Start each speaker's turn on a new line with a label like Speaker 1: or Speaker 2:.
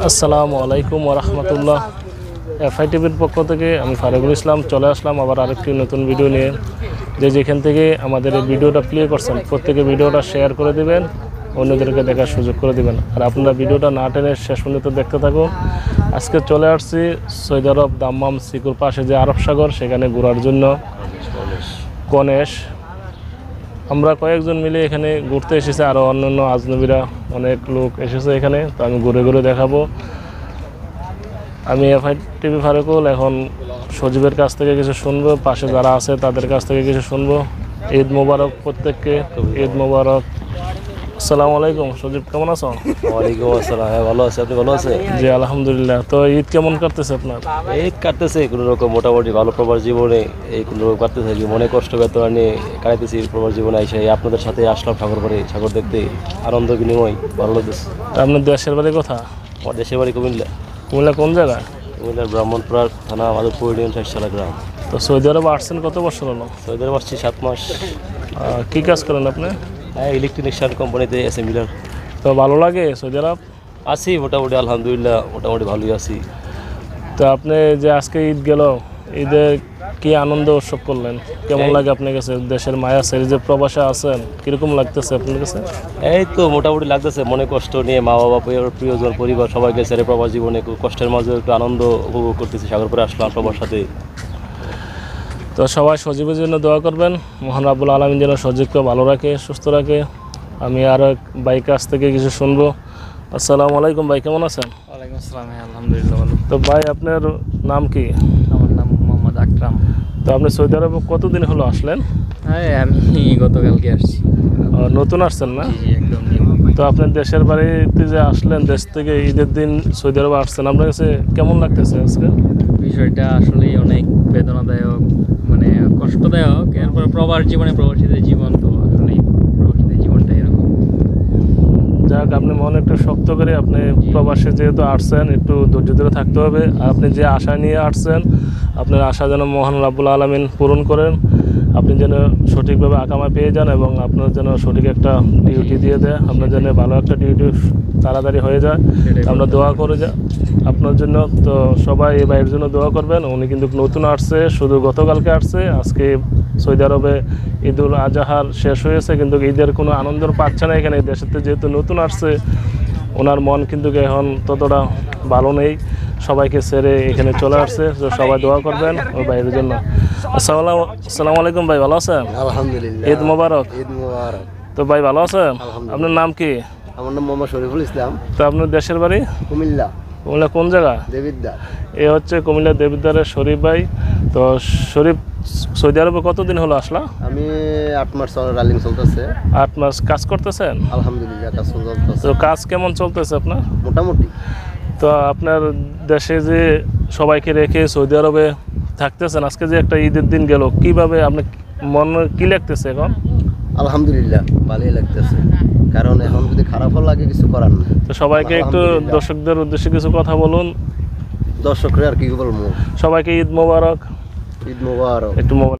Speaker 1: আসসালামু আলাইকুম ওয়া রাহমাতুল্লাহ। এফআই টিভির পক্ষ থেকে আমি ফারুকুল ইসলাম চলে আসলাম আবার আরেকটি নতুন ভিডিও নিয়ে। যেখান থেকে আমাদের এই ভিডিওটা প্লে করছেন প্রত্যেকে ভিডিওটা শেয়ার করে দিবেন, অন্যদেরকে দেখার সুযোগ করে দিবেন। আর আপনারা ভিডিওটা না টেনে শেষ পর্যন্ত দেখতে থাকুন। আজকে চলে আসছি সৌদি আরব দাম্মাম সিকুর পাশে যে আরব সাগর, সেখানে ঘোরার জন্য গণেশ। আমরা কয়েকজন মিলে এখানে ঘুরতে এসেছি, আরও অন্যান্য আজনবীরা অনেক লোক এসেছে এখানে। তো আমি ঘুরে ঘুরে দেখাবো। আমি এফআই টিভি ফারুকুল এখন সজীবের কাছ থেকে কিছু শুনবো, পাশে যারা আছে তাদের কাছ থেকে কিছু শুনবো। ঈদ মোবারক প্রত্যেককে, ঈদ মোবারক। আসসালামু আলাইকুম সজীব, কেমন আছো?
Speaker 2: ওয়ালাইকুম আসসালাম। হ্যাঁ, ভালো আছে। আপনি ভালো আছেন?
Speaker 1: জি আলহামদুলিল্লাহ। তো ঈদ কেমন কাটতেছে আপনার?
Speaker 2: ঈদ কাটতেছে কোনো রকম, মোটামুটি ভালো। প্রবাস জীবনে এই কোনো রকম কাটতেছে, মনে কষ্ট ব্যথা নিয়ে কাটাইতেছি প্রবাস জীবনে। এসে আপনাদের সাথে আসলাম সাগর দেখতে, আনন্দ বিনিময় ভালো লাগতেছে।
Speaker 1: আপনার দেশের বাড়ি কোথা?
Speaker 2: আমার দেশের বাড়ি কুমিল্লা।
Speaker 1: কুমিল্লা কোন জায়গায়?
Speaker 2: কুমিল্লার ব্রাহ্মণপাড়া থানা, মাধবপুর ইউনিয়ন, ষাটশালা গ্রাম।
Speaker 1: তো সৌদি আরব আসছেন কত বছর হলো?
Speaker 2: সৌদি আরব আসছি 7 মাস।
Speaker 1: কী কাজ করেন আপনি?
Speaker 2: হ্যাঁ, ইলেকট্রিশিয়ান কোম্পানিতে অ্যাসেম্বলার।
Speaker 1: তো ভালো লাগে সৌদি আরব?
Speaker 2: আছি মোটামুটি, আলহামদুলিল্লাহ মোটামুটি ভালোই আছি।
Speaker 1: তো আপনি যে আজকে ঈদ গেল, ঈদে কি আনন্দ উৎসব করলেন? কেমন লাগে আপনার কাছে? দেশের মায়া ছেড়ে যে প্রবাসে আছেন, কীরকম লাগতেছে আপনার কাছে?
Speaker 2: এই তো মোটামুটি লাগতেছে, মনে কষ্ট নিয়ে মা বাবা, প্রিয়জন, পরিবার সবাইকে ছেড়ে প্রবাস জীবনে একটু কষ্টের মাঝে একটু আনন্দ উপভোগ করতেছি। সাগরপুরে আসলাম সবার সাথে।
Speaker 1: তো সবাই সজীবের জন্য দোয়া করবেন, মহান রাব্বুল আলামিন যেন সজীবকে ভালো রাখে, সুস্থ রাখে। আমি আরও এক ভাই কাছ থেকে কিছু শুনবো। আসসালামু আলাইকুম ভাই, কেমন আছেন?
Speaker 3: ওয়ালাইকুম আসসালাম। আলহামদুলিল্লাহ ভালো।
Speaker 1: তো ভাই আপনার নাম কি?
Speaker 3: আমার নাম মোহাম্মদ আকরাম।
Speaker 1: তো আপনি সৌদি আরবে কতদিন হলো আসলেন?
Speaker 3: হ্যাঁ, আমি গতকালকে আসছি।
Speaker 1: নতুন আসছেন না?
Speaker 3: জি একদম।
Speaker 1: তো আপনার দেশের বাড়িতে যে আসলেন, দেশ থেকে ঈদের দিন সৌদি আরবে আসছেন, আপনার কাছে কেমন লাগতেছে আজকে?
Speaker 3: বিষয়টা আসলেই অনেক বেদনাদায়ক, মানে কষ্টদায়ক। এরপর প্রবাসীদের জীবন তো আসলেই প্রবাসীদের জীবনটা এরকম।
Speaker 1: যাক, আপনি মনে একটু শক্ত করে, আপনি প্রবাসে যেহেতু আসছেন একটু ধৈর্য ধরে থাকতে হবে। আর আপনি যে আশা নিয়ে আসছেন, আপনার আশা যেন মহান রাব্বুল আলামিন পূরণ করেন। আপনি যেন সঠিকভাবে আকামা পেয়ে যান এবং আপনার যেন সঠিক একটা ডিউটি দিয়ে দেয়, আপনার যেন ভালো একটা ডিউটি তাড়াতাড়ি হয়ে যায়। আমরা দোয়া করে আপনার জন্য। তো সবাই এই ভাইয়ের জন্য দোয়া করবেন। উনি কিন্তু নতুন আসছে, শুধু গতকালকে আসছে। আজকে সৌদি আরবে ঈদুল আজহার শেষ হয়েছে, কিন্তু ঈদের কোনো আনন্দ পাচ্ছে না এখানে। দেশেতে যেহেতু নতুন আসছে, ওনার মন কিন্তু এখন ততটা ভালো নেই, সবাইকে ছেড়ে এখানে চলে আসছে। তো সবাই দোয়া করবেন ওই ভাইয়ের জন্য। আসসালামু আলাইকুম ভাই, ভালো আছেন?
Speaker 2: আলহামদুলিল্লাহ।
Speaker 1: ঈদ মোবারক।
Speaker 2: ঈদ মোবারক।
Speaker 1: তো ভাই ভালো আছেন? আপনার নাম কি?
Speaker 2: আমার নাম মোহাম্মদ শরীফুল ইসলাম।
Speaker 1: তো আপনার দেশের বাড়ি?
Speaker 2: কুমিল্লা।
Speaker 1: কুমিল্লা কোন জায়গা?
Speaker 2: দেবিদ্দার।
Speaker 1: এ হচ্ছে কুমিল্লা দেবিদ্দারের শরীফ ভাই। তো শরীফ, সৌদি আরবে কতদিন হলো আসলা?
Speaker 2: আমি 8 মাস রানিং চলতেছে।
Speaker 1: 8 মাস কাজ করতেছেন?
Speaker 2: আলহামদুলিল্লাহ, কাজ চলতেছে।
Speaker 1: তো কাজ কেমন চলতেছে আপনার?
Speaker 2: মোটামুটি।
Speaker 1: তো আপনার দেশে যে সবাইকে রেখে সৌদি আরবে থাকতেছেন, আজকে যে একটা ঈদের দিন গেল, কিভাবে আপনি মন কি লাগতেছে এখন?
Speaker 2: আলহামদুলিল্লাহ ভালোই লাগতেছে, কারণ এখন যদি খারাপও লাগে কিছু করার না।
Speaker 1: তো সবাইকে একটু দর্শকদের উদ্দেশ্যে কিছু কথা বলুন।
Speaker 2: দর্শকরা আর কি বলবো?
Speaker 1: সবাইকে ঈদ মোবারক।
Speaker 2: ঈদ মোবারক।
Speaker 1: একটু মোবারক।